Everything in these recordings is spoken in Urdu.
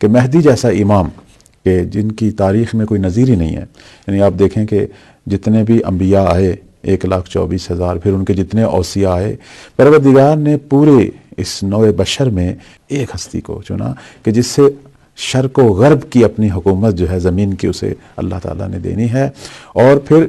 کہ مہدی جیسا امام کہ جن کی تاریخ میں کوئی نظیر ہی نہیں ہے، یعنی آپ دیکھیں کہ جتنے بھی انبیاء آئے 1,24,000، پھر ان کے جتنے اوصیاء آئے، پروردگار نے پورے اس نوع بشر میں ایک ہستی کو چنا کہ جس سے شرق و غرب کی اپنی حکومت جو ہے زمین کی اسے اللہ تعالیٰ نے دینی ہے۔ اور پھر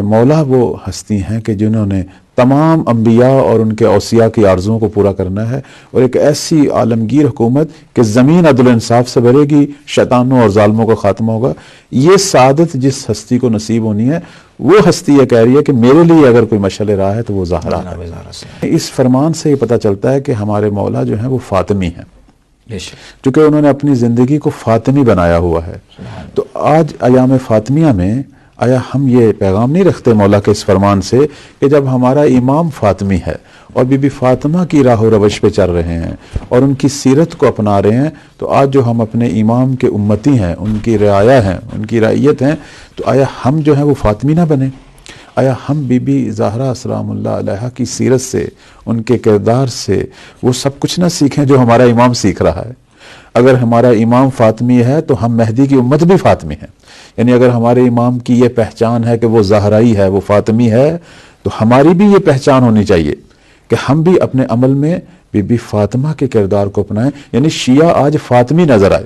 مولا وہ ہستی ہیں کہ جنہوں نے تمام انبیاء اور ان کے اوصیاء کی آرزوؤں کو پورا کرنا ہے، اور ایک ایسی عالمگیر حکومت کہ زمین عدل و انصاف سے بھرے گی، شیطانوں اور ظالموں کا خاتمہ ہوگا۔ یہ سعادت جس ہستی کو نصیب ہونی ہے، وہ ہستی یہ کہہ رہی ہے کہ میرے لیے اگر کوئی مشعل راہ ہے تو وہ زہرا ہے۔ اس فرمان سے یہ پتہ چلتا ہے کہ ہمارے مولا جو ہیں وہ فاطمی ہیں، چونکہ انہوں نے اپنی زندگی کو فاطمی بنایا ہوا ہے۔ تو آج ایام فاطمیہ میں آیا ہم یہ پیغام نہیں رکھتے مولا کے اس فرمان سے کہ جب ہمارا امام فاطمی ہے اور بی بی فاطمہ کی راہ و روش پہ چل رہے ہیں اور ان کی سیرت کو اپنا رہے ہیں، تو آج جو ہم اپنے امام کے امتی ہیں، ان کی رعایا ہیں، ان کی رعیت ہیں، تو آیا ہم جو ہیں وہ فاطمی نہ بنیں؟ آیا ہم بی بی زہرا سلام اللہ علیہا کی سیرت سے، ان کے کردار سے وہ سب کچھ نہ سیکھیں جو ہمارا امام سیکھ رہا ہے؟ اگر ہمارا امام فاطمی ہے تو ہم مہدی کی امت بھی فاطمی ہیں، یعنی اگر ہمارے امام کی یہ پہچان ہے کہ وہ زہرائی ہے، وہ فاطمی ہے، تو ہماری بھی یہ پہچان ہونی چاہیے کہ ہم بھی اپنے عمل میں بی بی فاطمہ کے کردار کو اپنائیں، یعنی شیعہ آج فاطمی نظر آئے۔